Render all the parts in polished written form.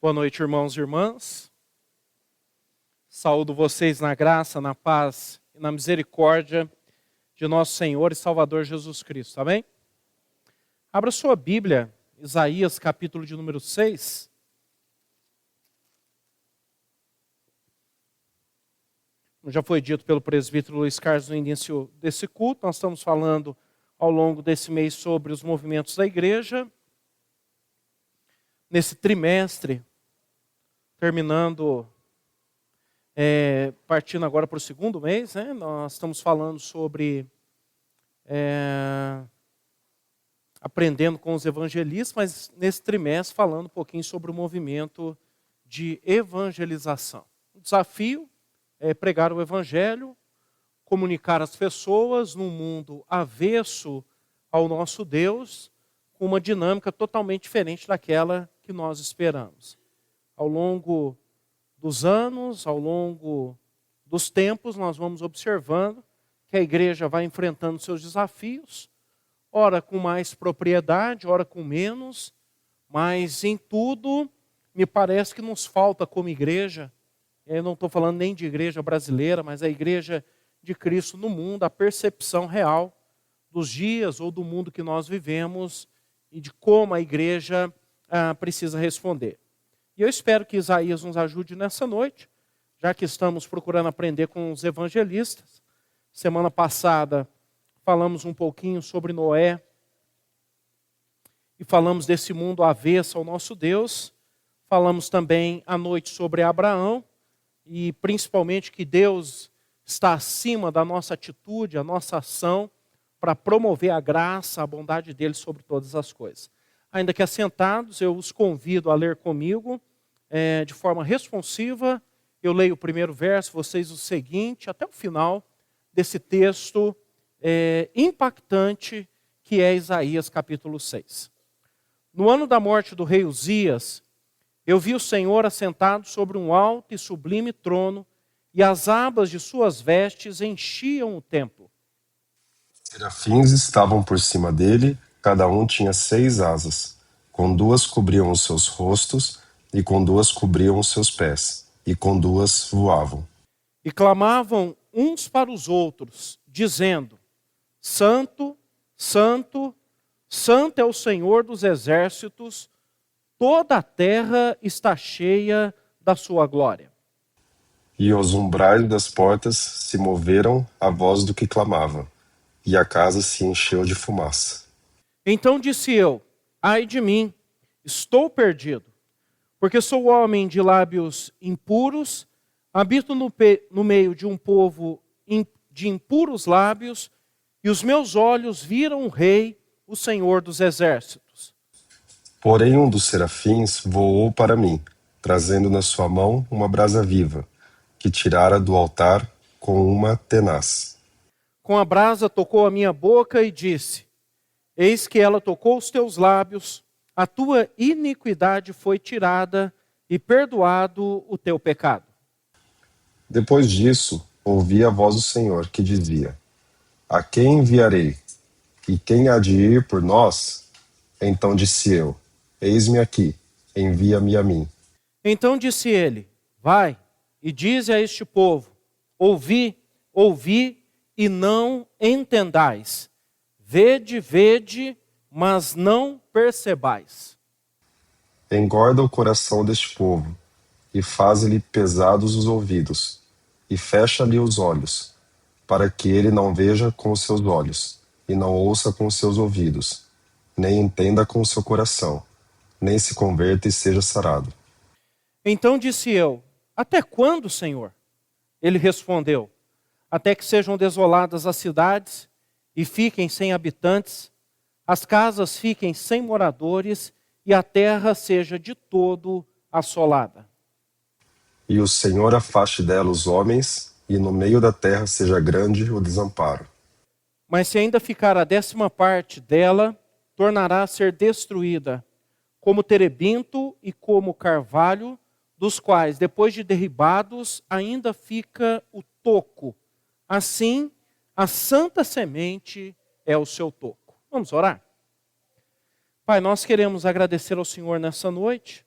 Boa noite, irmãos e irmãs. Saúdo vocês na graça, na paz e na misericórdia de nosso Senhor e Salvador Jesus Cristo. Amém? Abra sua Bíblia, Isaías capítulo de número 6. Como já foi dito pelo presbítero Luiz Carlos no início desse culto, nós estamos falando ao longo desse mês sobre os movimentos da igreja. Nesse trimestre, terminando, partindo agora para o segundo mês, né? Nós estamos falando sobre aprendendo com os evangelistas, mas nesse trimestre falando um pouquinho sobre o movimento de evangelização. O desafio é pregar o evangelho, comunicar às pessoas num mundo avesso ao nosso Deus, com uma dinâmica totalmente diferente daquela que nós esperamos. Ao longo dos anos, ao longo dos tempos, nós vamos observando que a igreja vai enfrentando seus desafios, ora com mais propriedade, ora com menos, mas em tudo me parece que nos falta como igreja, eu não estou falando nem de igreja brasileira, mas a igreja de Cristo no mundo, a percepção real dos dias ou do mundo que nós vivemos e de como a igreja precisa responder. E eu espero que Isaías nos ajude nessa noite, já que estamos procurando aprender com os evangelistas. Semana passada falamos um pouquinho sobre Noé e falamos desse mundo avesso ao nosso Deus. Falamos também à noite sobre Abraão e principalmente que Deus está acima da nossa atitude, a nossa ação, para promover a graça, a bondade dele sobre todas as coisas. Ainda que assentados, eu os convido a ler comigo de forma responsiva. Eu leio o primeiro verso, vocês o seguinte, até o final desse texto impactante que é Isaías capítulo 6. No ano da morte do rei Uzias, eu vi o Senhor assentado sobre um alto e sublime trono, e as abas de suas vestes enchiam o templo. Serafins estavam por cima dele, cada um tinha 6 asas. Com 2 cobriam os seus rostos, e com 2 cobriam os seus pés, e com 2 voavam. E clamavam uns para os outros, dizendo: Santo, Santo, Santo é o Senhor dos exércitos, toda a terra está cheia da sua glória. E os umbrais das portas se moveram à voz do que clamava, e a casa se encheu de fumaça. Então disse eu: ai de mim, estou perdido, porque sou homem de lábios impuros, habito no meio de um povo de impuros lábios, e os meus olhos viram o Rei, o Senhor dos exércitos. Porém um dos serafins voou para mim, trazendo na sua mão uma brasa viva, que tirara do altar com uma tenaz. Com a brasa tocou a minha boca e disse: eis que ela tocou os teus lábios, a tua iniquidade foi tirada e perdoado o teu pecado. Depois disso, ouvi a voz do Senhor, que dizia: a quem enviarei? E quem há de ir por nós? Então disse eu: eis-me aqui, envia-me a mim. Então disse ele: vai e dize a este povo: ouvi, ouvi e não entendais. Vede, vede, mas não percebais. Engorda o coração deste povo, e faz-lhe pesados os ouvidos, e fecha-lhe os olhos, para que ele não veja com os seus olhos, e não ouça com os seus ouvidos, nem entenda com o seu coração, nem se converta e seja sarado. Então disse eu: até quando, Senhor? Ele respondeu: até que sejam desoladas as cidades e fiquem sem habitantes, as casas fiquem sem moradores e a terra seja de todo assolada. E o Senhor afaste dela os homens, e no meio da terra seja grande o desamparo. Mas se ainda ficar a 10ª parte dela, tornará a ser destruída, como terebinto e como carvalho, dos quais, depois de derribados, ainda fica o toco. Assim, a santa semente é o seu toco. Vamos orar? Pai, nós queremos agradecer ao Senhor nessa noite,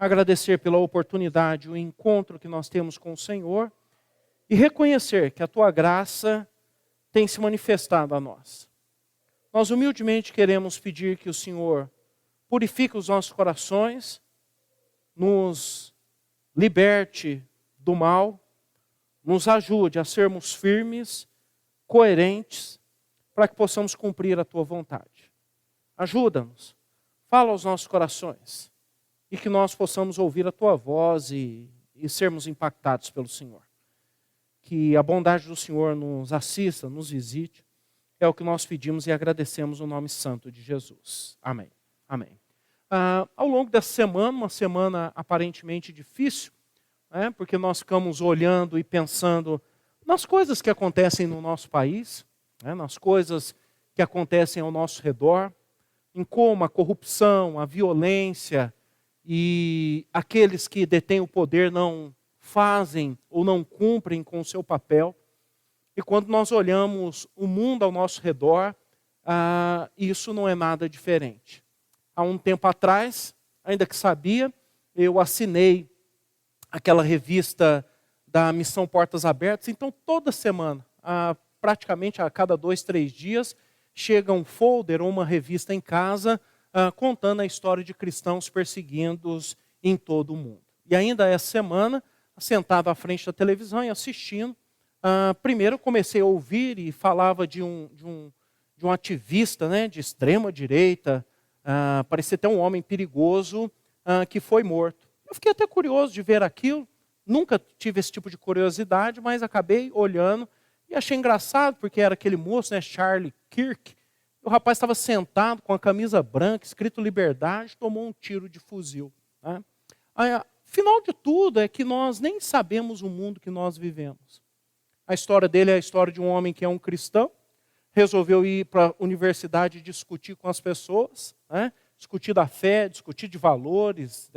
agradecer pela oportunidade, o encontro que nós temos com o Senhor e reconhecer que a Tua graça tem se manifestado a nós. Nós humildemente queremos pedir que o Senhor purifique os nossos corações, nos liberte do mal, nos ajude a sermos firmes, coerentes, para que possamos cumprir a Tua vontade. Ajuda-nos, fala aos nossos corações e que nós possamos ouvir a Tua voz e sermos impactados pelo Senhor. Que a bondade do Senhor nos assista, nos visite. É o que nós pedimos e agradecemos no nome santo de Jesus. Amém. Amém. Ao longo dessa semana, uma semana aparentemente difícil, porque nós ficamos olhando e pensando nas coisas que acontecem no nosso país, nas coisas que acontecem ao nosso redor, em como a corrupção, a violência e aqueles que detêm o poder não fazem ou não cumprem com o seu papel. E quando nós olhamos o mundo ao nosso redor, isso não é nada diferente. Há um tempo atrás, ainda que sabia, eu assinei aquela revista da Missão Portas Abertas. Então, toda semana, praticamente a cada 2, 3 dias, chega um folder ou uma revista em casa contando a história de cristãos perseguidos em todo o mundo. E ainda essa semana, sentado à frente da televisão e assistindo, primeiro eu comecei a ouvir e falava de um ativista, de extrema direita, parecia até um homem perigoso que foi morto. Eu fiquei até curioso de ver aquilo, nunca tive esse tipo de curiosidade, mas acabei olhando e achei engraçado, porque era aquele moço, Charlie Kirk, o rapaz estava sentado com a camisa branca, escrito liberdade, tomou um tiro de fuzil. Final de tudo é que nós nem sabemos o mundo que nós vivemos. A história dele é a história de um homem que é um cristão, resolveu ir para a universidade discutir com as pessoas, discutir da fé, discutir de valores,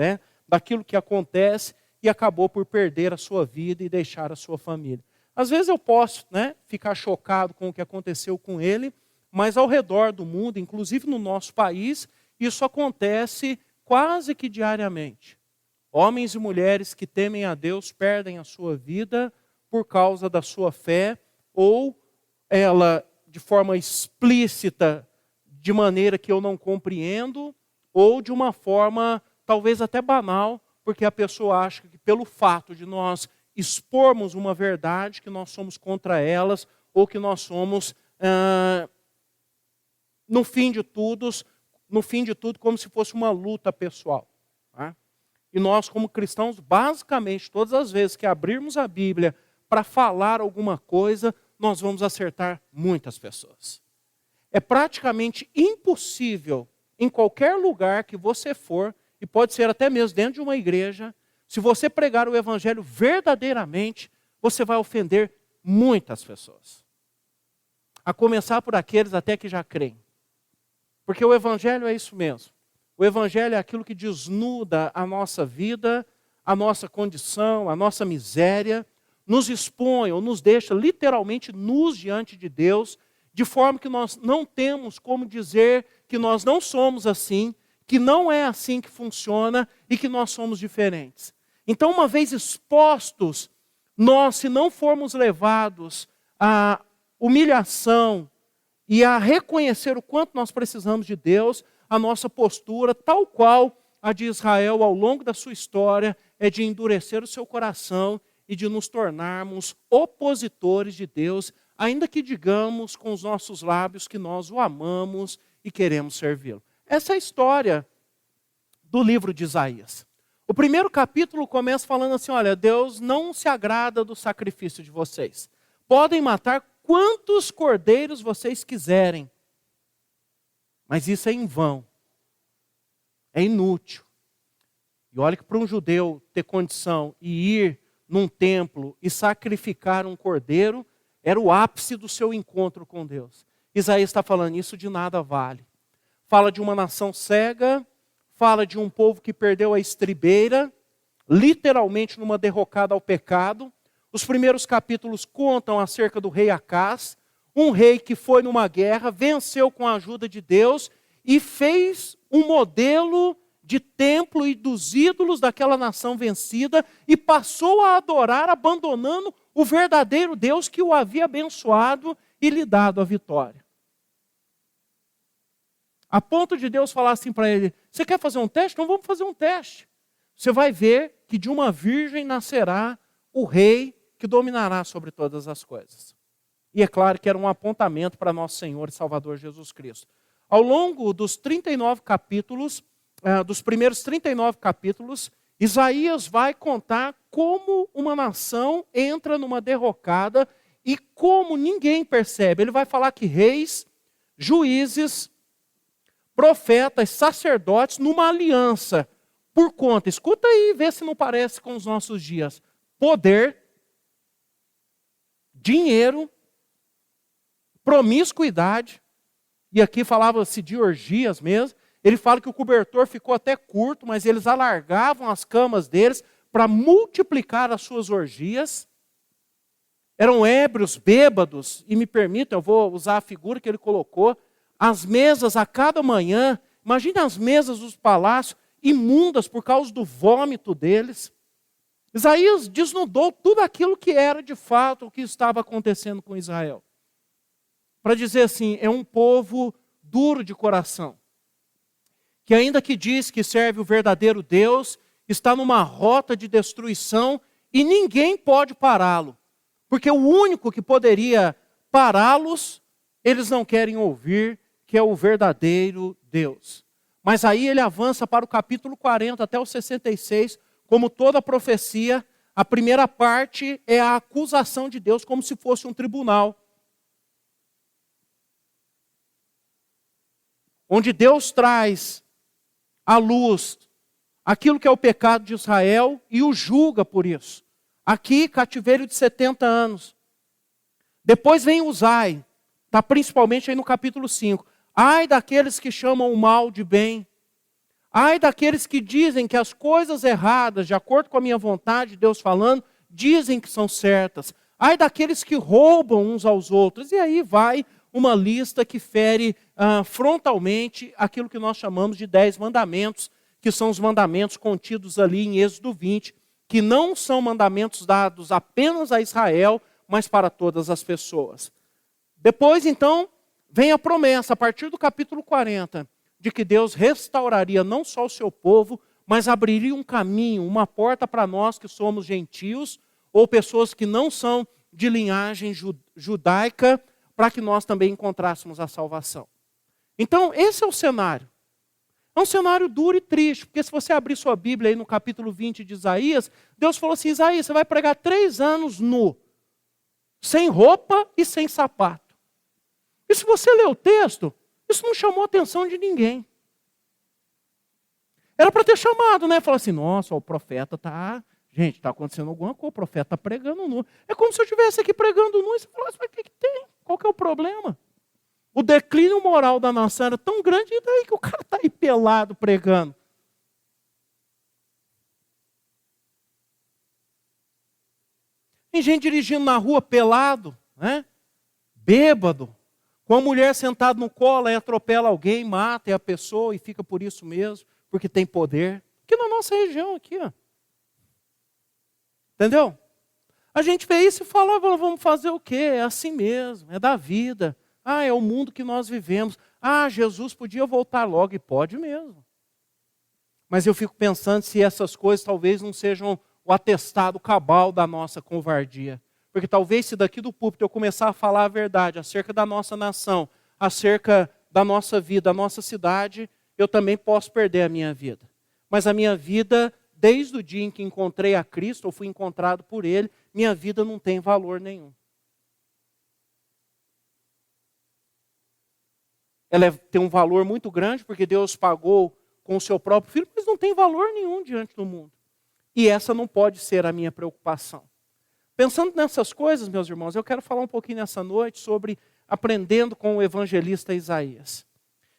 daquilo que acontece, e acabou por perder a sua vida e deixar a sua família. Às vezes eu posso ficar chocado com o que aconteceu com ele, mas ao redor do mundo, inclusive no nosso país, isso acontece quase que diariamente. Homens e mulheres que temem a Deus perdem a sua vida por causa da sua fé, ou ela de forma explícita, de maneira que eu não compreendo, ou de uma forma talvez até banal, porque a pessoa acha que pelo fato de nós expormos uma verdade, que nós somos contra elas, ou que nós somos, no fim de tudo, como se fosse uma luta pessoal. E nós, como cristãos, basicamente, todas as vezes que abrirmos a Bíblia para falar alguma coisa, nós vamos acertar muitas pessoas. É praticamente impossível, em qualquer lugar que você for, e pode ser até mesmo dentro de uma igreja, se você pregar o Evangelho verdadeiramente, você vai ofender muitas pessoas. A começar por aqueles até que já creem. Porque o Evangelho é isso mesmo. O Evangelho é aquilo que desnuda a nossa vida, a nossa condição, a nossa miséria, nos expõe ou nos deixa literalmente nus diante de Deus, de forma que nós não temos como dizer que nós não somos assim, que não é assim que funciona e que nós somos diferentes. Então, uma vez expostos, nós, se não formos levados à humilhação e a reconhecer o quanto nós precisamos de Deus, a nossa postura, tal qual a de Israel ao longo da sua história, é de endurecer o seu coração e de nos tornarmos opositores de Deus, ainda que digamos com os nossos lábios que nós o amamos e queremos servi-lo. Essa é a história do livro de Isaías. O primeiro capítulo começa falando assim, olha, Deus não se agrada do sacrifício de vocês. Podem matar quantos cordeiros vocês quiserem, mas isso é em vão, é inútil. E olha que para um judeu ter condição e ir num templo e sacrificar um cordeiro, era o ápice do seu encontro com Deus. Isaías está falando, isso de nada vale. Fala de uma nação cega, fala de um povo que perdeu a estribeira, literalmente numa derrocada ao pecado. Os primeiros capítulos contam acerca do rei Acás, um rei que foi numa guerra, venceu com a ajuda de Deus e fez um modelo de templo e dos ídolos daquela nação vencida e passou a adorar, abandonando o verdadeiro Deus que o havia abençoado e lhe dado a vitória. A ponto de Deus falar assim para ele: você quer fazer um teste? Então vamos fazer um teste. Você vai ver que de uma virgem nascerá o rei que dominará sobre todas as coisas. E é claro que era um apontamento para nosso Senhor e Salvador Jesus Cristo. Ao longo dos 39 capítulos, dos primeiros 39 capítulos, Isaías vai contar como uma nação entra numa derrocada e como ninguém percebe. Ele vai falar que reis, juízes, profetas, sacerdotes, numa aliança, por conta, escuta aí, vê se não parece com os nossos dias, poder, dinheiro, promiscuidade, e aqui falava-se de orgias mesmo. Ele fala que o cobertor ficou até curto, mas eles alargavam as camas deles para multiplicar as suas orgias. Eram ébrios, bêbados, e me permitam, eu vou usar a figura que ele colocou, as mesas a cada manhã, imagine as mesas dos palácios, imundas por causa do vômito deles. Isaías desnudou tudo aquilo que era de fato o que estava acontecendo com Israel. Para dizer assim, é um povo duro de coração, que ainda que diz que serve o verdadeiro Deus, está numa rota de destruição e ninguém pode pará-lo. Porque o único que poderia pará-los, eles não querem ouvir, que é o verdadeiro Deus. Mas aí ele avança para o capítulo 40 até o 66, como toda profecia, a primeira parte é a acusação de Deus como se fosse um tribunal. Onde Deus traz à luz aquilo que é o pecado de Israel e o julga por isso. Aqui, cativeiro de 70 anos. Depois vem Uzai, está principalmente aí no capítulo 5. Ai daqueles que chamam o mal de bem. Ai daqueles que dizem que as coisas erradas, de acordo com a minha vontade, Deus falando, dizem que são certas. Ai daqueles que roubam uns aos outros. E aí vai uma lista que fere frontalmente aquilo que nós chamamos de 10 mandamentos, que são os mandamentos contidos ali em Êxodo 20, que não são mandamentos dados apenas a Israel, mas para todas as pessoas. Depois, então, vem a promessa, a partir do capítulo 40, de que Deus restauraria não só o seu povo, mas abriria um caminho, uma porta para nós que somos gentios, ou pessoas que não são de linhagem judaica, para que nós também encontrássemos a salvação. Então, esse é o cenário. É um cenário duro e triste, porque se você abrir sua Bíblia aí no capítulo 20 de Isaías, Deus falou assim: Isaías, você vai pregar 3 anos nu, sem roupa e sem sapato. E se você ler o texto, isso não chamou a atenção de ninguém. Era para ter chamado, né? Falar assim, nossa, o profeta está... Gente, está acontecendo alguma coisa, o profeta está pregando nu. É como se eu estivesse aqui pregando nu e você falasse, mas o que tem? Qual que é o problema? O declínio moral da nação era tão grande, e daí que o cara está aí pelado pregando? Tem gente dirigindo na rua pelado, né? Bêbado, com a mulher sentada no colo e atropela alguém, mata a pessoa e fica por isso mesmo, porque tem poder. Aqui na nossa região, aqui, ó. Entendeu? A gente vê isso e fala, vamos fazer o quê? É assim mesmo, é da vida. Ah, é o mundo que nós vivemos. Ah, Jesus podia voltar logo, e pode mesmo. Mas eu fico pensando se essas coisas talvez não sejam o atestado cabal da nossa covardia. Porque talvez se daqui do púlpito eu começar a falar a verdade acerca da nossa nação, acerca da nossa vida, da nossa cidade, eu também posso perder a minha vida. Mas a minha vida, desde o dia em que encontrei a Cristo, ou fui encontrado por Ele, minha vida não tem valor nenhum. Ela tem um valor muito grande, porque Deus pagou com o seu próprio Filho, mas não tem valor nenhum diante do mundo. E essa não pode ser a minha preocupação. Pensando nessas coisas, meus irmãos, eu quero falar um pouquinho nessa noite sobre aprendendo com o evangelista Isaías.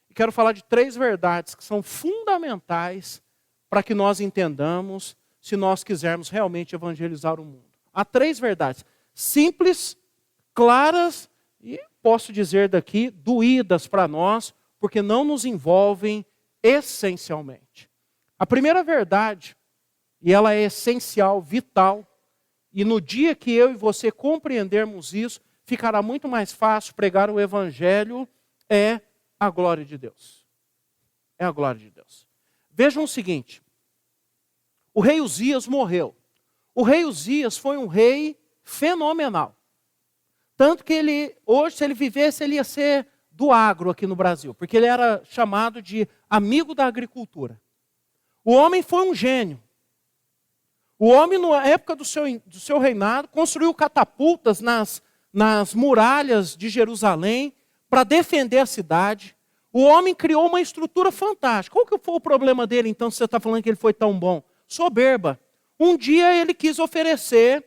E quero falar de 3 verdades que são fundamentais para que nós entendamos se nós quisermos realmente evangelizar o mundo. Há 3 verdades simples, claras e, posso dizer daqui, doídas para nós, porque não nos envolvem essencialmente. A primeira verdade, e ela é essencial, vital, e no dia que eu e você compreendermos isso, ficará muito mais fácil pregar o evangelho, é a glória de Deus. É a glória de Deus. Vejam o seguinte, o rei Uzias morreu. O rei Uzias foi um rei fenomenal. Tanto que ele, hoje, se ele vivesse, ele ia ser do agro aqui no Brasil, porque ele era chamado de amigo da agricultura. O homem foi um gênio. O homem, na época do seu reinado, construiu catapultas nas muralhas de Jerusalém para defender a cidade. O homem criou uma estrutura fantástica. Qual que foi o problema dele, então, se você está falando que ele foi tão bom? Soberba. Um dia ele quis oferecer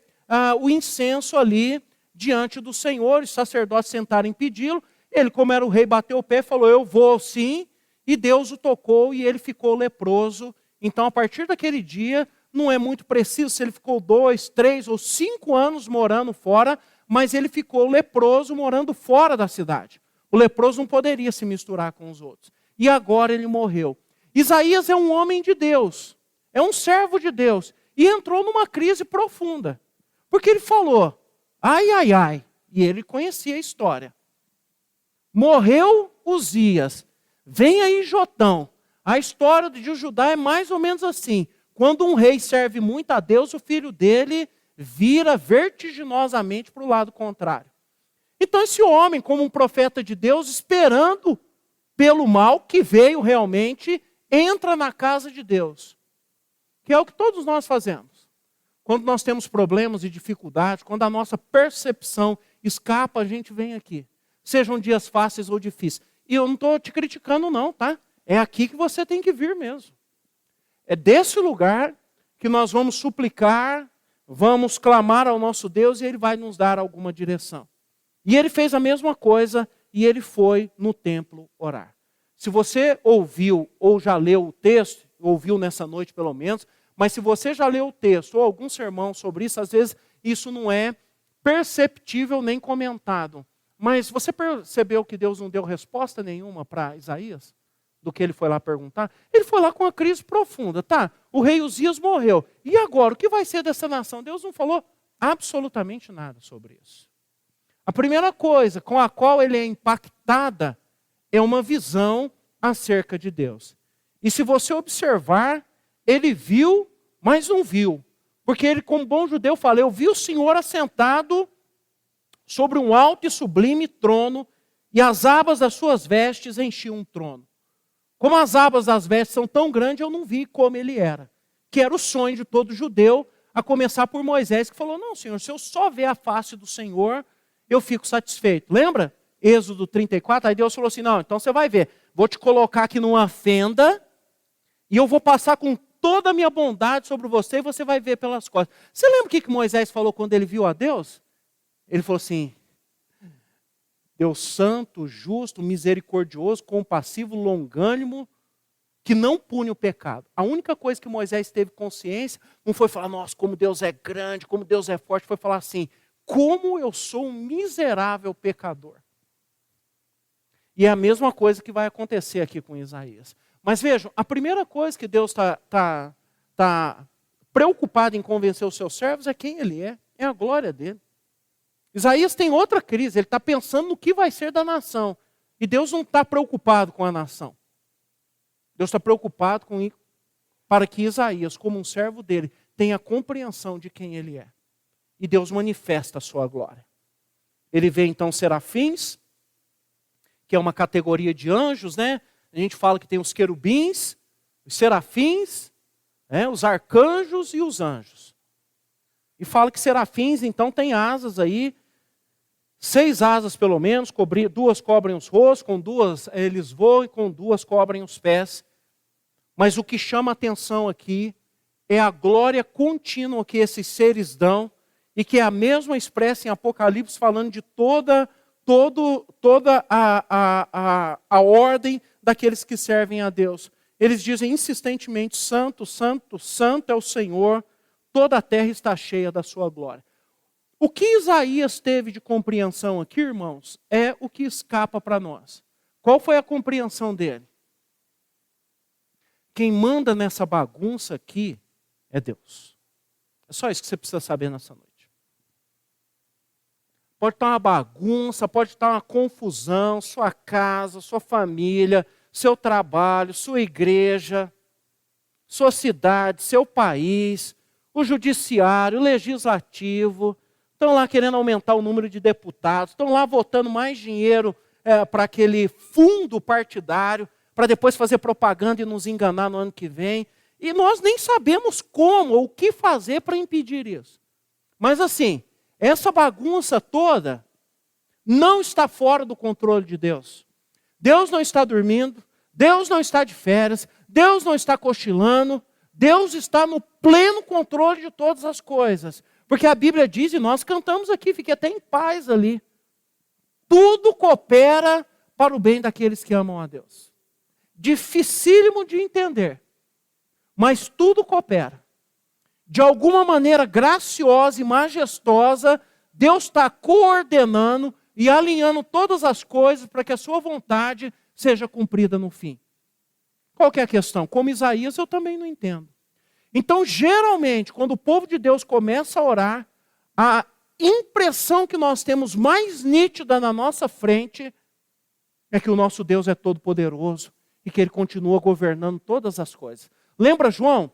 o incenso ali diante do Senhor, os sacerdotes sentaram em pedi-lo. Ele, como era o rei, bateu o pé e falou, eu vou sim. E Deus o tocou e ele ficou leproso. Então, a partir daquele dia, não é muito preciso se ele ficou 2, 3 ou 5 anos morando fora, mas ele ficou leproso morando fora da cidade. O leproso não poderia se misturar com os outros. E agora ele morreu. Isaías é um homem de Deus, é um servo de Deus, e entrou numa crise profunda. Porque ele falou, ai, ai, ai, e ele conhecia a história. Morreu Uzias, vem aí Jotão. A história de Judá é mais ou menos assim. Quando um rei serve muito a Deus, o filho dele vira vertiginosamente para o lado contrário. Então esse homem, como um profeta de Deus, esperando pelo mal que veio realmente, entra na casa de Deus. Que é o que todos nós fazemos. Quando nós temos problemas e dificuldades, quando a nossa percepção escapa, a gente vem aqui. Sejam dias fáceis ou difíceis. E eu não estou te criticando não, tá? É aqui que você tem que vir mesmo. É desse lugar que nós vamos suplicar, vamos clamar ao nosso Deus e Ele vai nos dar alguma direção. E ele fez a mesma coisa e ele foi no templo orar. Se você ouviu ou já leu o texto, ouviu nessa noite pelo menos, mas se você já leu o texto ou algum sermão sobre isso, às vezes isso não é perceptível nem comentado. Mas você percebeu que Deus não deu resposta nenhuma para Isaías? Do que ele foi lá perguntar? Ele foi lá com uma crise profunda, tá? O rei Uzias morreu. E agora, o que vai ser dessa nação? Deus não falou absolutamente nada sobre isso. A primeira coisa com a qual ele é impactada é uma visão acerca de Deus. E se você observar, ele viu, mas não viu. Porque ele, como bom judeu, fala, eu vi o Senhor assentado sobre um alto e sublime trono, e as abas das suas vestes enchiam um trono. Como as abas das vestes são tão grandes, eu não vi como ele era. Que era o sonho de todo judeu, a começar por Moisés, que falou, não, Senhor, se eu só ver a face do Senhor, eu fico satisfeito. Lembra? Êxodo 34, aí Deus falou assim, não, então você vai ver, vou te colocar aqui numa fenda, e eu vou passar com toda a minha bondade sobre você, e você vai ver pelas costas. Você lembra o que Moisés falou quando ele viu a Deus? Ele falou assim, Deus santo, justo, misericordioso, compassivo, longânimo, que não pune o pecado. A única coisa que Moisés teve consciência, não foi falar, nossa, como Deus é grande, como Deus é forte, foi falar assim, como eu sou um miserável pecador. E é a mesma coisa que vai acontecer aqui com Isaías. Mas vejam, a primeira coisa que Deus está preocupado em convencer os seus servos é quem ele é a glória dele. Isaías tem outra crise, ele está pensando no que vai ser da nação. E Deus não está preocupado com a nação. Deus está preocupado para que Isaías, como um servo dele, tenha compreensão de quem ele é. E Deus manifesta a sua glória. Ele vê então serafins, que é uma categoria de anjos, né? A gente fala que tem os querubins, os serafins, os arcanjos e os anjos. E fala que serafins então tem asas aí, 6 asas pelo menos, 2 cobrem os rostos, com 2 eles voam e com 2 cobrem os pés. Mas o que chama a atenção aqui é a glória contínua que esses seres dão, e que é a mesma expressa em Apocalipse, falando de toda a ordem daqueles que servem a Deus. Eles dizem insistentemente, santo, santo, santo é o Senhor, toda a terra está cheia da sua glória. O que Isaías teve de compreensão aqui, irmãos, é o que escapa para nós. Qual foi a compreensão dele? quem manda nessa bagunça aqui é Deus. É só isso que você precisa saber nessa noite. Pode estar uma bagunça, pode estar uma confusão, sua casa, sua família, seu trabalho, sua igreja, sua cidade, seu país, o judiciário, o legislativo, estão lá querendo aumentar o número de deputados, estão lá votando mais dinheiro para aquele fundo partidário, para depois fazer propaganda e nos enganar no ano que vem. E nós nem sabemos como ou o que fazer para impedir isso. Mas assim, essa bagunça toda não está fora do controle de Deus. Deus não está dormindo, Deus não está de férias, Deus não está cochilando, Deus está no pleno controle de todas as coisas. Porque a Bíblia diz, e nós cantamos aqui, fique até em paz ali. Tudo coopera para o bem daqueles que amam a Deus. Dificílimo de entender, mas tudo coopera. De alguma maneira graciosa e majestosa, Deus está coordenando e alinhando todas as coisas para que a sua vontade seja cumprida no fim. Qual que é a questão? Como Isaías, eu também não entendo. Então, geralmente, quando o povo de Deus começa a orar, a impressão que nós temos mais nítida na nossa frente é que o nosso Deus é todo-poderoso e que Ele continua governando todas as coisas. Lembra, João?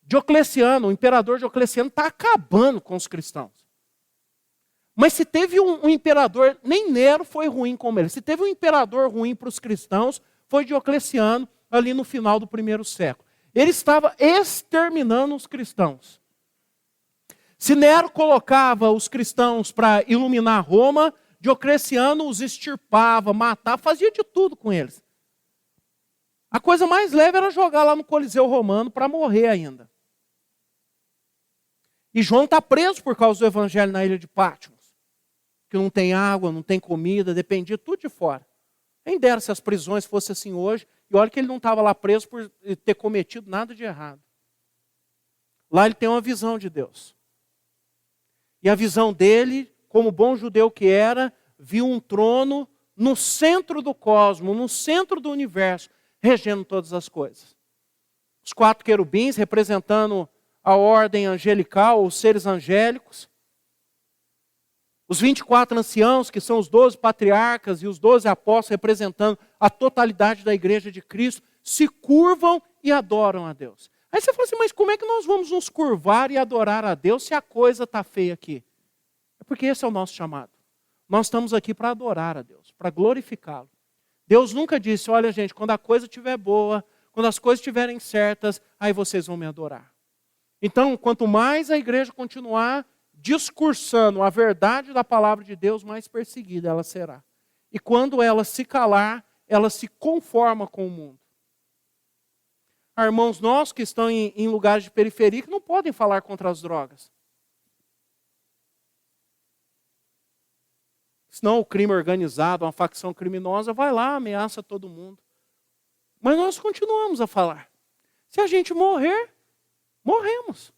Diocleciano, o imperador Diocleciano está acabando com os cristãos. Mas se teve um imperador, nem Nero foi ruim como ele. Se teve um imperador ruim para os cristãos, foi Diocleciano, ali no final do 1º século. Ele estava exterminando os cristãos. Se Nero colocava os cristãos para iluminar Roma, Diocleciano os extirpava, matava, fazia de tudo com eles. A coisa mais leve era jogar lá no Coliseu Romano para morrer ainda. E João está preso por causa do evangelho na ilha de Patmos. Que não tem água, não tem comida, dependia tudo de fora. Quem dera se as prisões fossem assim hoje, e olha que ele não estava lá preso por ter cometido nada de errado. Lá ele tem uma visão de Deus. E a visão dele, como bom judeu que era, viu um trono no centro do cosmos, no centro do universo, regendo todas as coisas. Os 4 querubins representando a ordem angelical, os seres angélicos. Os 24 anciãos, que são os 12 patriarcas e os 12 apóstolos, representando a totalidade da igreja de Cristo, se curvam e adoram a Deus. Aí você fala assim, mas como é que nós vamos nos curvar e adorar a Deus se a coisa está feia aqui? É porque esse é o nosso chamado. Nós estamos aqui para adorar a Deus, para glorificá-lo. Deus nunca disse, olha gente, quando a coisa estiver boa, quando as coisas estiverem certas, aí vocês vão me adorar. Então, quanto mais a igreja continuar discursando a verdade da palavra de Deus, mais perseguida ela será. E quando ela se calar, ela se conforma com o mundo. Há irmãos nossos que estão em lugares de periferia que não podem falar contra as drogas. Senão o crime organizado, uma facção criminosa, vai lá, ameaça todo mundo. Mas nós continuamos a falar. Se a gente morrer, morremos.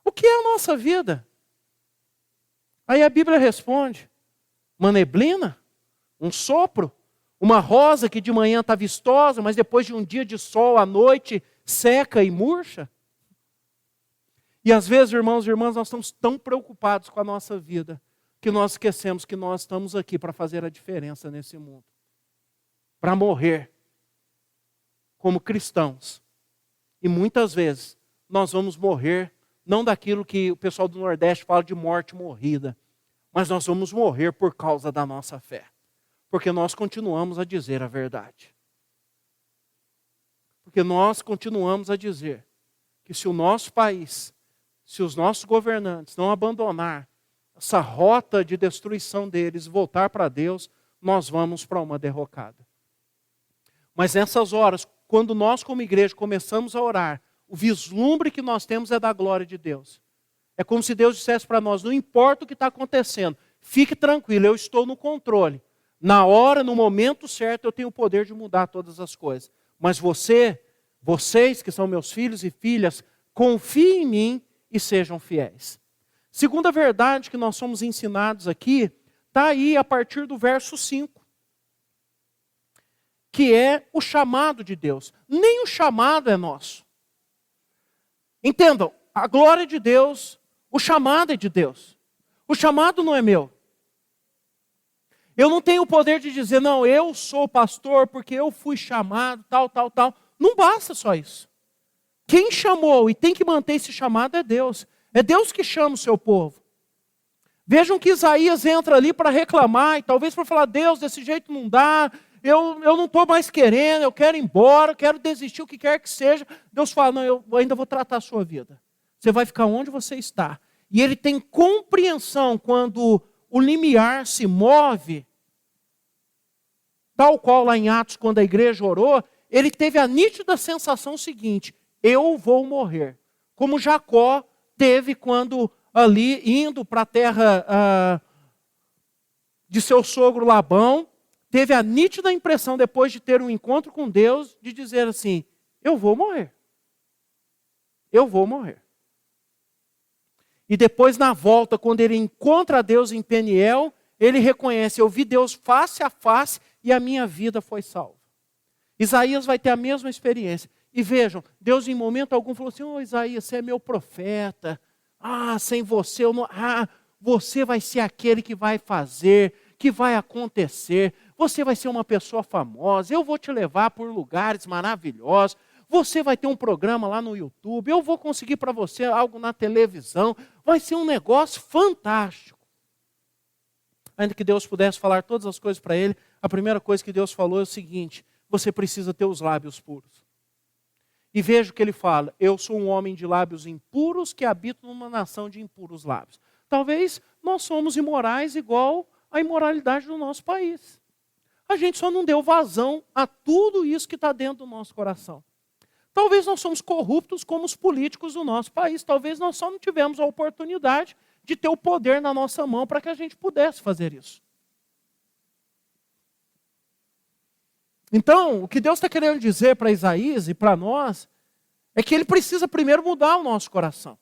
O que é a nossa vida? Aí a Bíblia responde, uma neblina, um sopro, uma rosa que de manhã está vistosa, mas depois de um dia de sol à noite seca e murcha. E às vezes, irmãos e irmãs, nós estamos tão preocupados com a nossa vida que nós esquecemos que nós estamos aqui para fazer a diferença nesse mundo. Para morrer como cristãos. E muitas vezes nós vamos morrer não daquilo que o pessoal do Nordeste fala de morte morrida, mas nós vamos morrer por causa da nossa fé. Porque nós continuamos a dizer a verdade. Porque nós continuamos a dizer que se o nosso país, se os nossos governantes não abandonar essa rota de destruição deles e voltar para Deus, nós vamos para uma derrocada. Mas nessas horas, quando nós como igreja começamos a orar, o vislumbre que nós temos é da glória de Deus. É como se Deus dissesse para nós, não importa o que está acontecendo, fique tranquilo, eu estou no controle. Na hora, no momento certo, eu tenho o poder de mudar todas as coisas. Mas vocês que são meus filhos e filhas, confiem em mim e sejam fiéis. Segunda verdade que nós somos ensinados aqui, está aí a partir do verso 5. que é o chamado de Deus. Nem o chamado é nosso. Entendam, a glória é de Deus, o chamado é de Deus. O chamado não é meu. Eu não tenho o poder de dizer, não, eu sou pastor porque eu fui chamado, tal, tal, tal. Não basta só isso. Quem chamou e tem que manter esse chamado é Deus. É Deus que chama o seu povo. Vejam que Isaías entra ali para reclamar, e talvez para falar, Deus, desse jeito não dá, eu não estou mais querendo, eu quero ir embora, eu quero desistir, o que quer que seja. Deus fala, não, eu ainda vou tratar a sua vida. Você vai ficar onde você está. E ele tem compreensão quando o limiar se move, tal qual lá em Atos, quando a igreja orou, ele teve a nítida sensação seguinte, eu vou morrer. Como Jacó teve quando ali, indo para a terra de seu sogro Labão, teve a nítida impressão, depois de ter um encontro com Deus, de dizer assim, eu vou morrer. Eu vou morrer. E depois, na volta, quando ele encontra Deus em Peniel, ele reconhece, eu vi Deus face a face e a minha vida foi salva. Isaías vai ter a mesma experiência. E vejam, Deus em momento algum falou assim, Isaías, você é meu profeta. Sem você, você vai ser aquele que vai fazer, que vai acontecer. Você vai ser uma pessoa famosa, eu vou te levar por lugares maravilhosos. Você vai ter um programa lá no YouTube, eu vou conseguir para você algo na televisão. Vai ser um negócio fantástico. Ainda que Deus pudesse falar todas as coisas para ele, a primeira coisa que Deus falou é o seguinte, você precisa ter os lábios puros. E veja o que ele fala, eu sou um homem de lábios impuros que habito numa nação de impuros lábios. Talvez nós somos imorais igual à imoralidade do nosso país. A gente só não deu vazão a tudo isso que está dentro do nosso coração. Talvez nós somos corruptos como os políticos do nosso país. Talvez nós só não tivemos a oportunidade de ter o poder na nossa mão para que a gente pudesse fazer isso. Então, o que Deus está querendo dizer para Isaías e para nós é que ele precisa primeiro mudar o nosso coração,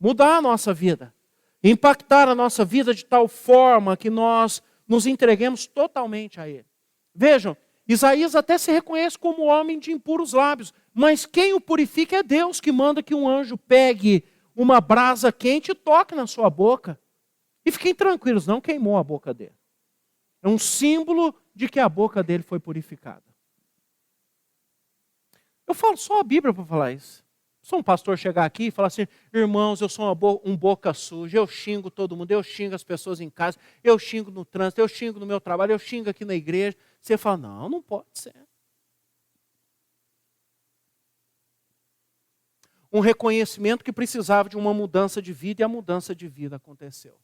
mudar a nossa vida, impactar a nossa vida de tal forma que nós nos entreguemos totalmente a ele. Vejam, Isaías até se reconhece como homem de impuros lábios, mas quem o purifica é Deus, que manda que um anjo pegue uma brasa quente e toque na sua boca. E fiquem tranquilos, não queimou a boca dele. É um símbolo de que a boca dele foi purificada. Eu falo só a Bíblia para falar isso. Sou um pastor chegar aqui e falar assim, irmãos, eu sou um boca suja, eu xingo todo mundo, eu xingo as pessoas em casa, eu xingo no trânsito, eu xingo no meu trabalho, eu xingo aqui na igreja. Você fala, não pode ser. Um reconhecimento que precisava de uma mudança de vida e a mudança de vida aconteceu.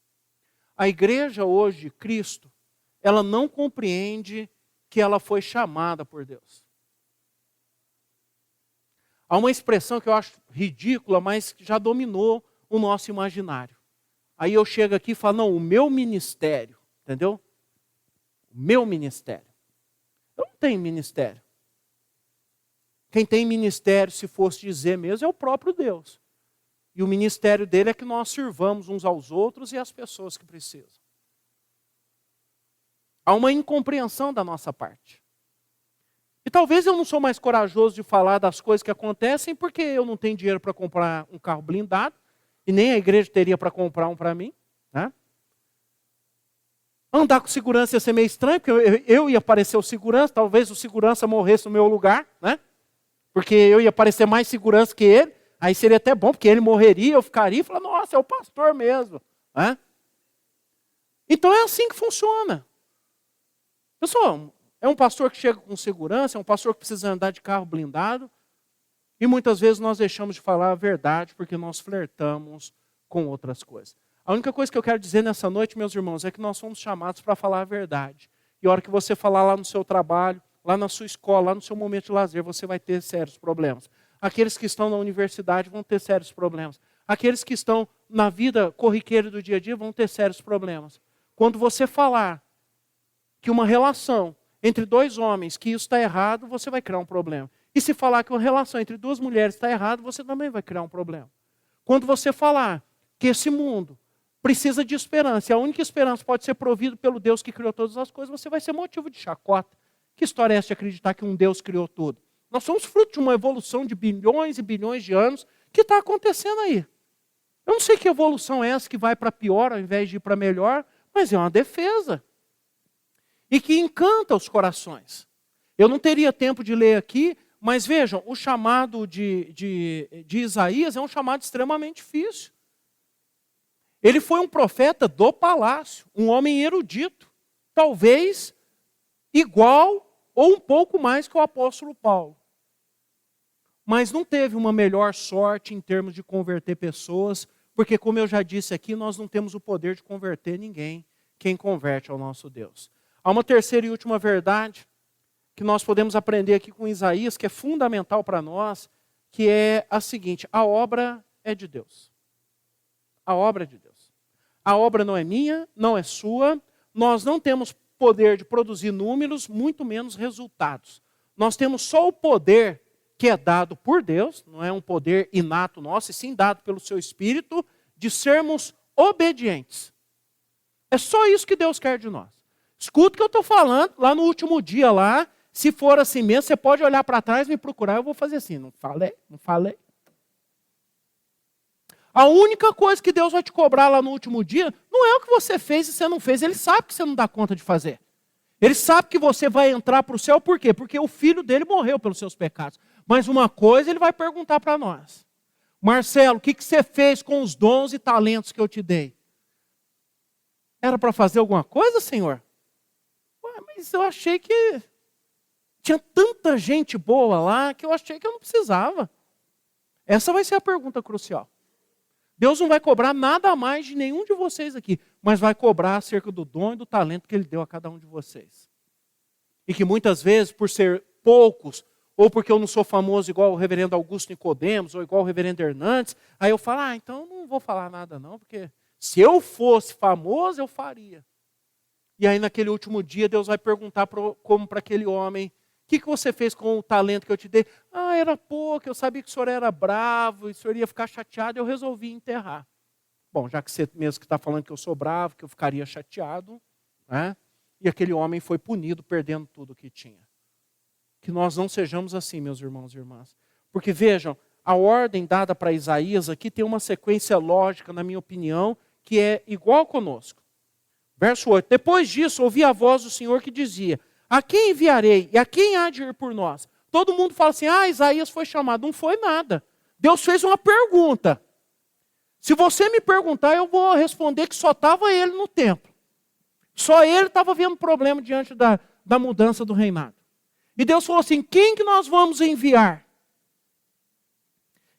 A igreja hoje, Cristo, ela não compreende que ela foi chamada por Deus. Há uma expressão que eu acho ridícula, mas que já dominou o nosso imaginário. Aí eu chego aqui e falo, não, o meu ministério, entendeu? O meu ministério. Eu não tenho ministério. Quem tem ministério, se fosse dizer mesmo, é o próprio Deus. E o ministério dele é que nós sirvamos uns aos outros e às pessoas que precisam. Há uma incompreensão da nossa parte. E talvez eu não sou mais corajoso de falar das coisas que acontecem porque eu não tenho dinheiro para comprar um carro blindado e nem a igreja teria para comprar um para mim. Né? Andar com segurança ia ser meio estranho, porque eu ia parecer o segurança, talvez o segurança morresse no meu lugar, né? Porque eu ia parecer mais segurança que ele, aí seria até bom, porque ele morreria, eu ficaria e falaria, nossa, é o pastor mesmo. Né? Então é assim que funciona. Pessoal, é um pastor que chega com segurança, é um pastor que precisa andar de carro blindado, e muitas vezes nós deixamos de falar a verdade porque nós flertamos com outras coisas. A única coisa que eu quero dizer nessa noite, meus irmãos, é que nós somos chamados para falar a verdade. E a hora que você falar lá no seu trabalho, lá na sua escola, lá no seu momento de lazer, você vai ter sérios problemas. Aqueles que estão na universidade vão ter sérios problemas. Aqueles que estão na vida corriqueira do dia a dia vão ter sérios problemas. Quando você falar que uma relação entre dois homens, que isso está errado, você vai criar um problema. E se falar que uma relação entre duas mulheres está errado, você também vai criar um problema. Quando você falar que esse mundo precisa de esperança, e a única esperança pode ser provida pelo Deus que criou todas as coisas, você vai ser motivo de chacota. Que história é essa de acreditar que um Deus criou tudo? Nós somos fruto de uma evolução de bilhões e bilhões de anos que está acontecendo aí. Eu não sei que evolução é essa que vai para pior ao invés de ir para melhor, mas é uma defesa. E que encanta os corações. Eu não teria tempo de ler aqui, mas vejam, o chamado de Isaías é um chamado extremamente difícil. Ele foi um profeta do palácio, um homem erudito, talvez igual ou um pouco mais que o apóstolo Paulo. Mas não teve uma melhor sorte em termos de converter pessoas, porque, como eu já disse aqui, nós não temos o poder de converter ninguém. Quem converte é o nosso Deus. Há uma terceira e última verdade que nós podemos aprender aqui com Isaías, que é fundamental para nós, que é a seguinte: a obra é de Deus. A obra é de Deus. A obra não é minha, não é sua, nós não temos poder de produzir números, muito menos resultados. Nós temos só o poder que é dado por Deus, não é um poder inato nosso, e sim dado pelo seu Espírito, de sermos obedientes. É só isso que Deus quer de nós. Escuta o que eu estou falando, lá no último dia lá, se for assim mesmo, você pode olhar para trás e me procurar, eu vou fazer assim, não falei. A única coisa que Deus vai te cobrar lá no último dia, não é o que você fez e você não fez, Ele sabe que você não dá conta de fazer. Ele sabe que você vai entrar para o céu, por quê? Porque o filho dele morreu pelos seus pecados. Mas uma coisa ele vai perguntar para nós. Marcelo, o que você fez com os dons e talentos que eu te dei? Era para fazer alguma coisa, Senhor? Ué, mas eu achei que tinha tanta gente boa lá que eu achei que eu não precisava. Essa vai ser a pergunta crucial. Deus não vai cobrar nada a mais de nenhum de vocês aqui, mas vai cobrar acerca do dom e do talento que Ele deu a cada um de vocês. E que muitas vezes, por ser poucos, ou porque eu não sou famoso igual o reverendo Augusto Nicodemos, ou igual o reverendo Hernandes, aí eu falo, então eu não vou falar nada não, porque se eu fosse famoso, eu faria. E aí naquele último dia, Deus vai perguntar como para aquele homem: o que você fez com o talento que eu te dei? Era pouco, eu sabia que o senhor era bravo, e o senhor ia ficar chateado, eu resolvi enterrar. Bom, já que você mesmo que está falando que eu sou bravo, que eu ficaria chateado, né? E aquele homem foi punido, perdendo tudo o que tinha. Que nós não sejamos assim, meus irmãos e irmãs. Porque vejam, a ordem dada para Isaías aqui tem uma sequência lógica, na minha opinião, que é igual conosco. Verso 8, depois disso ouvi a voz do Senhor que dizia: a quem enviarei e a quem há de ir por nós? Todo mundo fala assim, Isaías foi chamado. Não foi nada. Deus fez uma pergunta. Se você me perguntar, eu vou responder que só estava ele no templo. Só ele estava vendo problema diante da mudança do reinado. E Deus falou assim, quem que nós vamos enviar?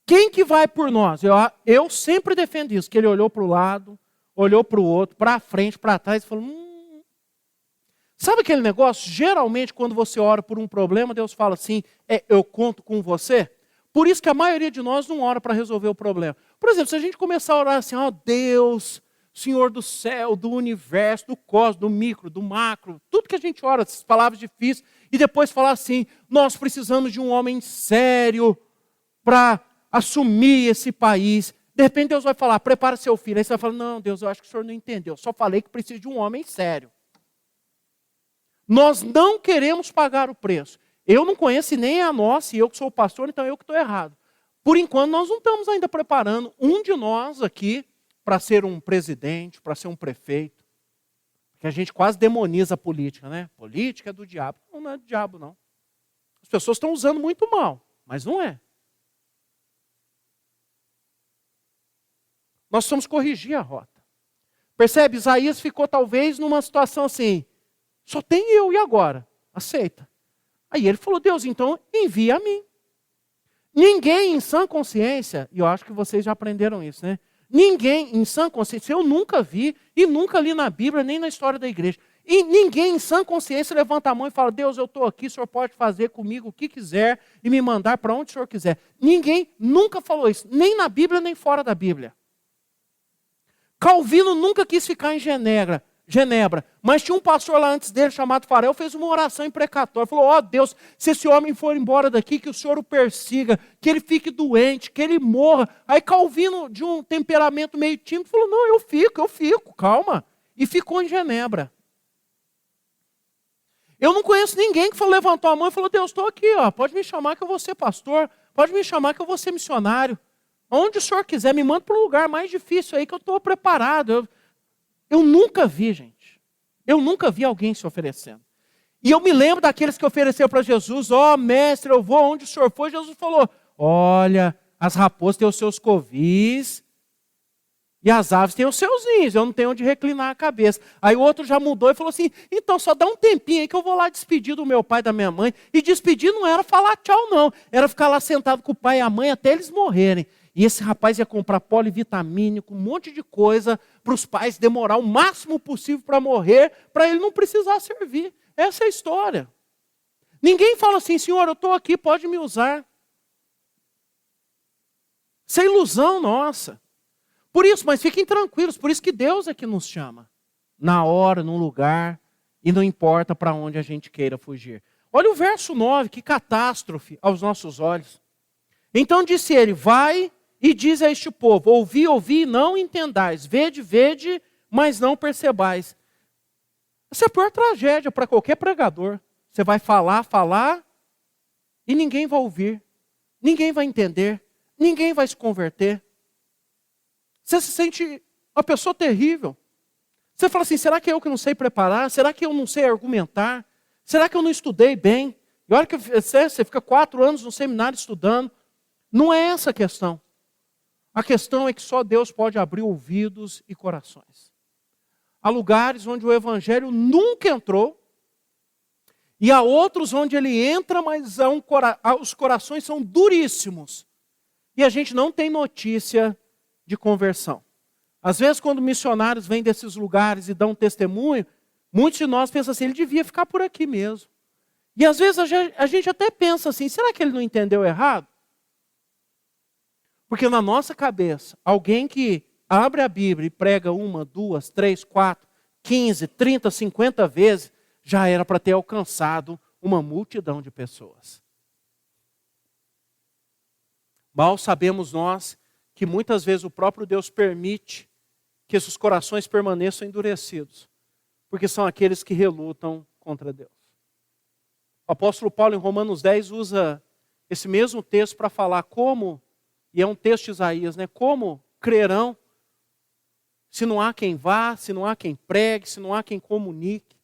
Quem que vai por nós? Eu sempre defendo isso, que ele olhou para o lado, olhou para o outro, para frente, para trás, e falou, sabe aquele negócio? Geralmente, quando você ora por um problema, Deus fala assim, eu conto com você. Por isso que a maioria de nós não ora para resolver o problema. Por exemplo, se a gente começar a orar assim, Deus, Senhor do céu, do universo, do cosmos, do micro, do macro, tudo que a gente ora, essas palavras difíceis, e depois falar assim, nós precisamos de um homem sério para assumir esse país. De repente Deus vai falar, prepara seu filho. Aí você vai falar, não, Deus, eu acho que o senhor não entendeu. Eu só falei que precisa de um homem sério. Nós não queremos pagar o preço. Eu não conheço nem a nossa, e eu que sou o pastor, então eu que estou errado. Por enquanto, nós não estamos ainda preparando um de nós aqui para ser um presidente, para ser um prefeito. Porque a gente quase demoniza a política, né? Política é do diabo. Não é do diabo, não. As pessoas estão usando muito mal, mas não é. Nós precisamos corrigir a rota. Percebe? Isaías ficou talvez numa situação assim, só tem eu e agora? Aceita. Aí ele falou, Deus, então envia a mim. Ninguém em sã consciência, e eu acho que vocês já aprenderam isso, né? Ninguém em sã consciência, eu nunca vi e nunca li na Bíblia, nem na história da igreja. E ninguém em sã consciência levanta a mão e fala, Deus, eu estou aqui, o Senhor pode fazer comigo o que quiser e me mandar para onde o Senhor quiser. Ninguém nunca falou isso, nem na Bíblia, nem fora da Bíblia. Calvino nunca quis ficar em Genebra, mas tinha um pastor lá antes dele, chamado Farel, fez uma oração imprecatória, falou, Deus, se esse homem for embora daqui, que o Senhor o persiga, que ele fique doente, que ele morra. Aí Calvino, de um temperamento meio tímido, falou, não, eu fico, calma. E ficou em Genebra. Eu não conheço ninguém que levantou a mão e falou, Deus, estou aqui, ó, pode me chamar que eu vou ser pastor, pode me chamar que eu vou ser missionário. Onde o senhor quiser, me manda para o lugar mais difícil aí que eu estou preparado. Eu nunca vi, gente. Eu nunca vi alguém se oferecendo. E eu me lembro daqueles que ofereceram para Jesus, mestre, eu vou onde o senhor for. Jesus falou, olha, as raposas têm os seus covis e as aves têm os seus ninhos, eu não tenho onde reclinar a cabeça. Aí o outro já mudou e falou assim, então só dá um tempinho aí que eu vou lá despedir do meu pai e da minha mãe. E despedir não era falar tchau não, era ficar lá sentado com o pai e a mãe até eles morrerem. E esse rapaz ia comprar polivitamínico, um monte de coisa, para os pais demorar o máximo possível para morrer, para ele não precisar servir. Essa é a história. Ninguém fala assim, Senhor, eu estou aqui, pode me usar. Isso é ilusão nossa. Por isso, mas fiquem tranquilos, por isso que Deus é que nos chama. Na hora, no lugar, e não importa para onde a gente queira fugir. Olha o verso 9, que catástrofe aos nossos olhos. Então disse ele, vai e diz a este povo, ouvi, ouvi, não entendais, vede, vede, mas não percebais. Essa é a pior tragédia para qualquer pregador. Você vai falar, falar, e ninguém vai ouvir, ninguém vai entender, ninguém vai se converter. Você se sente uma pessoa terrível. Você fala assim, será que é eu que não sei preparar? Será que eu não sei argumentar? Será que eu não estudei bem? E olha que você fica 4 anos no seminário estudando. Não é essa a questão. A questão é que só Deus pode abrir ouvidos e corações. Há lugares onde o evangelho nunca entrou, e há outros onde ele entra, mas os corações são duríssimos. E a gente não tem notícia de conversão. Às vezes, quando missionários vêm desses lugares e dão testemunho, muitos de nós pensam assim, ele devia ficar por aqui mesmo. E às vezes a gente até pensa assim, será que ele não entendeu errado? Porque na nossa cabeça, alguém que abre a Bíblia e prega 1, 2, 3, 4, 15, 30, 50 vezes, já era para ter alcançado uma multidão de pessoas. Mal sabemos nós que muitas vezes o próprio Deus permite que esses corações permaneçam endurecidos, porque são aqueles que relutam contra Deus. O apóstolo Paulo em Romanos 10 usa esse mesmo texto para falar como, e é um texto de Isaías, né? Como crerão se não há quem vá, se não há quem pregue, se não há quem comunique.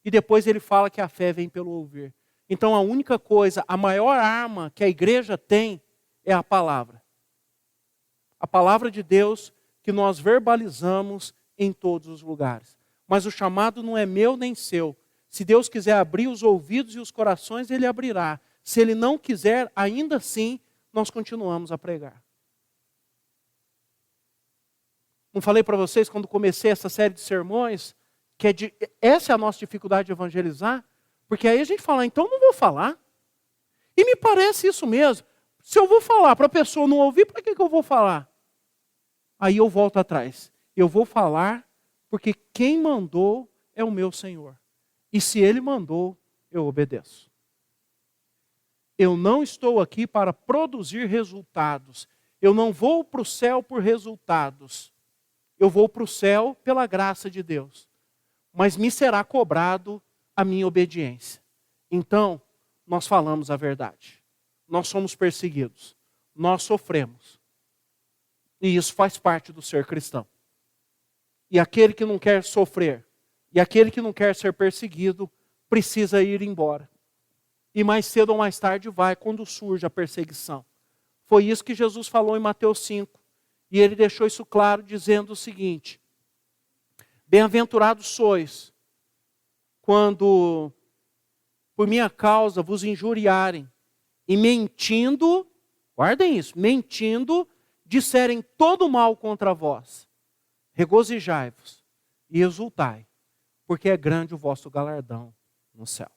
E depois ele fala que a fé vem pelo ouvir. Então a única coisa, a maior arma que a igreja tem é a palavra. A palavra de Deus que nós verbalizamos em todos os lugares. Mas o chamado não é meu nem seu. Se Deus quiser abrir os ouvidos e os corações, Ele abrirá. Se Ele não quiser, ainda assim, nós continuamos a pregar. Não falei para vocês, quando comecei essa série de sermões, que essa é a nossa dificuldade de evangelizar? Porque aí a gente fala, então não vou falar. E me parece isso mesmo. Se eu vou falar para a pessoa não ouvir, para que eu vou falar? Aí eu volto atrás. Eu vou falar porque quem mandou é o meu Senhor. E se Ele mandou, eu obedeço. Eu não estou aqui para produzir resultados. Eu não vou para o céu por resultados. Eu vou para o céu pela graça de Deus. Mas me será cobrado a minha obediência. Então, nós falamos a verdade. Nós somos perseguidos. Nós sofremos. E isso faz parte do ser cristão. E aquele que não quer sofrer, e aquele que não quer ser perseguido, precisa ir embora. E mais cedo ou mais tarde vai, quando surge a perseguição. Foi isso que Jesus falou em Mateus 5. E Ele deixou isso claro, dizendo o seguinte: bem-aventurados sois, quando por minha causa vos injuriarem, e mentindo, guardem isso, mentindo, disserem todo mal contra vós. Regozijai-vos e exultai, porque é grande o vosso galardão no céu.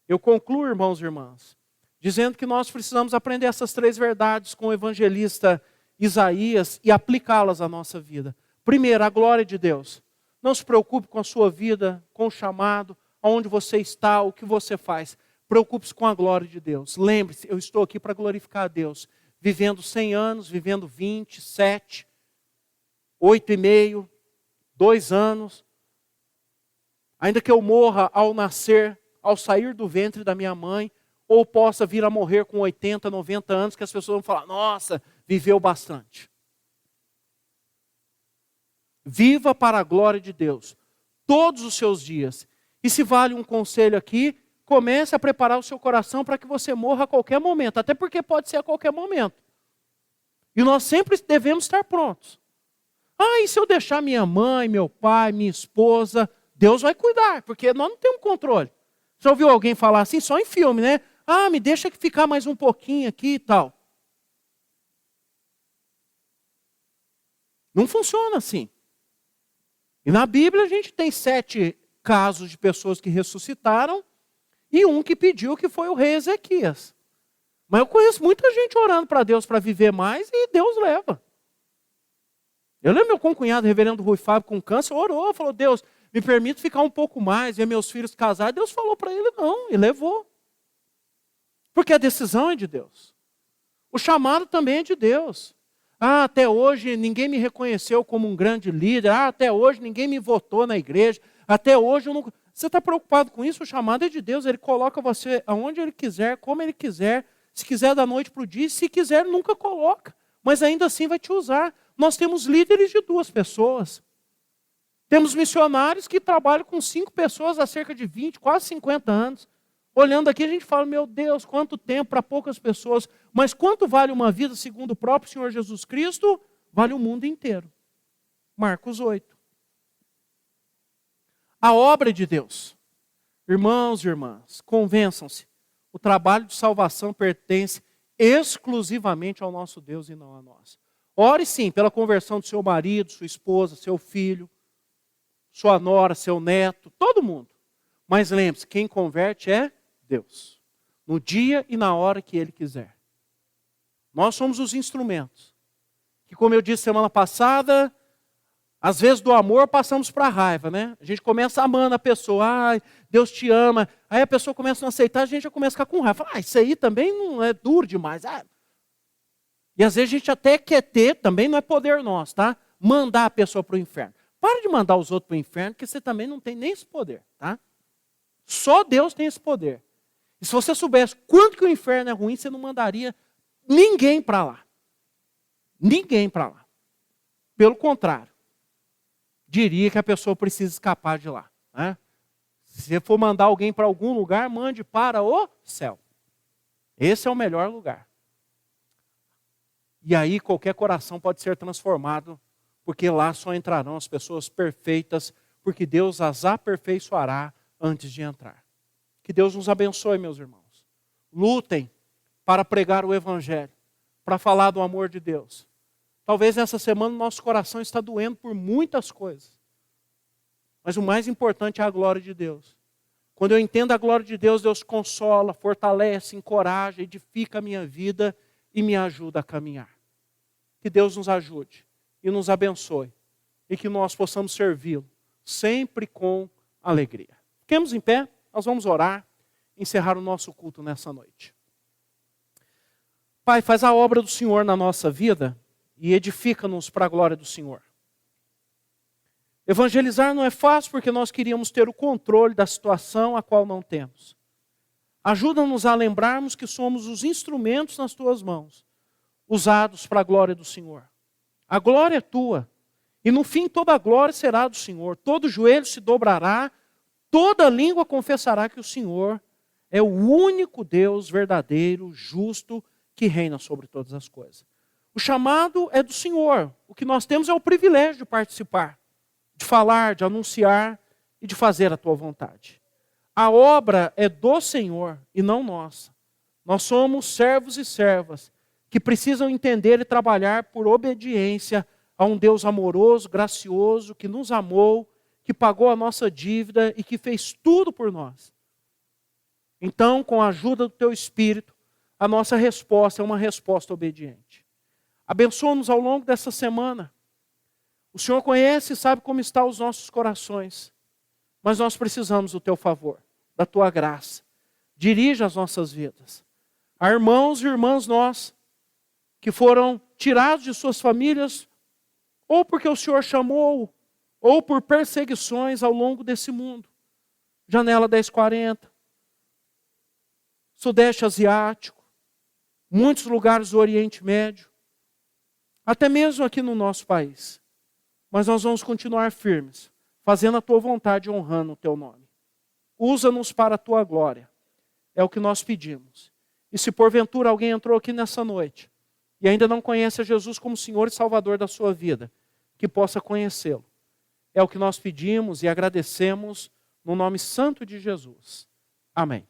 Eu concluo, irmãos e irmãs, dizendo que nós precisamos aprender essas 3 verdades com o evangelista Isaías e aplicá-las à nossa vida. Primeiro, a glória de Deus. Não se preocupe com a sua vida, com o chamado, aonde você está, o que você faz. Preocupe-se com a glória de Deus. Lembre-se, eu estou aqui para glorificar a Deus. Vivendo 100 anos, vivendo 27, 8,5, 2 anos. Ainda que eu morra ao nascer, ao sair do ventre da minha mãe, ou possa vir a morrer com 80, 90 anos, que as pessoas vão falar, nossa, viveu bastante. Viva para a glória de Deus, todos os seus dias. E se vale um conselho aqui, comece a preparar o seu coração para que você morra a qualquer momento, até porque pode ser a qualquer momento. E nós sempre devemos estar prontos. E se eu deixar minha mãe, meu pai, minha esposa, Deus vai cuidar, porque nós não temos controle. Já ouviu alguém falar assim, só em filme, né? Me deixa ficar mais um pouquinho aqui e tal. Não funciona assim. E na Bíblia a gente tem 7 casos de pessoas que ressuscitaram e um que pediu, que foi o rei Ezequias. Mas eu conheço muita gente orando para Deus para viver mais e Deus leva. Eu lembro meu concunhado, reverendo Rui Fábio, com câncer, orou, falou, Deus, me permite ficar um pouco mais, ver meus filhos casar. Deus falou para ele não, e levou. Porque a decisão é de Deus. O chamado também é de Deus. Até hoje ninguém me reconheceu como um grande líder. Até hoje ninguém me votou na igreja. Até hoje eu não... Você está preocupado com isso? O chamado é de Deus. Ele coloca você aonde Ele quiser, como Ele quiser. Se quiser da noite para o dia, se quiser nunca coloca. Mas ainda assim vai te usar. Nós temos líderes de 2 pessoas. Temos missionários que trabalham com 5 pessoas há cerca de 20, quase 50 anos. Olhando aqui a gente fala, meu Deus, quanto tempo para poucas pessoas. Mas quanto vale uma vida segundo o próprio Senhor Jesus Cristo? Vale o mundo inteiro. Marcos 8. A obra de Deus. Irmãos e irmãs, convençam-se. O trabalho de salvação pertence exclusivamente ao nosso Deus e não a nós. Ore sim pela conversão do seu marido, sua esposa, seu filho, sua nora, seu neto, todo mundo. Mas lembre-se, quem converte é Deus. No dia e na hora que Ele quiser. Nós somos os instrumentos. Que como eu disse semana passada, às vezes do amor passamos para a raiva, né? A gente começa amando a pessoa, Deus te ama. Aí a pessoa começa a não aceitar, a gente já começa a ficar com raiva. Fala, isso aí também não é duro demais. E às vezes a gente até quer ter, também não é poder nosso, tá? Mandar a pessoa para o inferno. Para de mandar os outros para o inferno, porque você também não tem nem esse poder, tá? Só Deus tem esse poder. E se você soubesse quanto que o inferno é ruim, você não mandaria ninguém para lá. Ninguém para lá. Pelo contrário, diria que a pessoa precisa escapar de lá, né? Se você for mandar alguém para algum lugar, mande para o céu. Esse é o melhor lugar. E aí qualquer coração pode ser transformado, porque lá só entrarão as pessoas perfeitas, porque Deus as aperfeiçoará antes de entrar. Que Deus nos abençoe, meus irmãos. Lutem para pregar o Evangelho, para falar do amor de Deus. Talvez nessa semana o nosso coração está doendo por muitas coisas. Mas o mais importante é a glória de Deus. Quando eu entendo a glória de Deus, Deus consola, fortalece, encoraja, edifica a minha vida e me ajuda a caminhar. Que Deus nos ajude e nos abençoe. E que nós possamos servi-lo sempre com alegria. Fiquemos em pé, nós vamos orar, encerrar o nosso culto nessa noite. Pai, faz a obra do Senhor na nossa vida e edifica-nos para a glória do Senhor. Evangelizar não é fácil porque nós queríamos ter o controle da situação a qual não temos. Ajuda-nos a lembrarmos que somos os instrumentos nas tuas mãos, usados para a glória do Senhor. A glória é tua. E no fim toda a glória será do Senhor. Todo joelho se dobrará, toda língua confessará que o Senhor é o único Deus verdadeiro, justo, que reina sobre todas as coisas. O chamado é do Senhor. O que nós temos é o privilégio de participar, de falar, de anunciar e de fazer a tua vontade. A obra é do Senhor e não nossa. Nós somos servos e servas que precisam entender e trabalhar por obediência a um Deus amoroso, gracioso, que nos amou, que pagou a nossa dívida e que fez tudo por nós. Então, com a ajuda do teu Espírito, a nossa resposta é uma resposta obediente. Abençoa-nos ao longo dessa semana. O Senhor conhece e sabe como estão os nossos corações. Mas nós precisamos do teu favor, da tua graça. Dirija as nossas vidas. Há irmãos e irmãs nós que foram tirados de suas famílias, ou porque o Senhor chamou, ou por perseguições ao longo desse mundo. Janela 1040, Sudeste Asiático, muitos lugares do Oriente Médio, até mesmo aqui no nosso país. Mas nós vamos continuar firmes, fazendo a tua vontade e honrando o teu nome. Usa-nos para a tua glória. É o que nós pedimos. E se porventura alguém entrou aqui nessa noite e ainda não conhece a Jesus como Senhor e Salvador da sua vida, que possa conhecê-lo. É o que nós pedimos e agradecemos no nome santo de Jesus. Amém.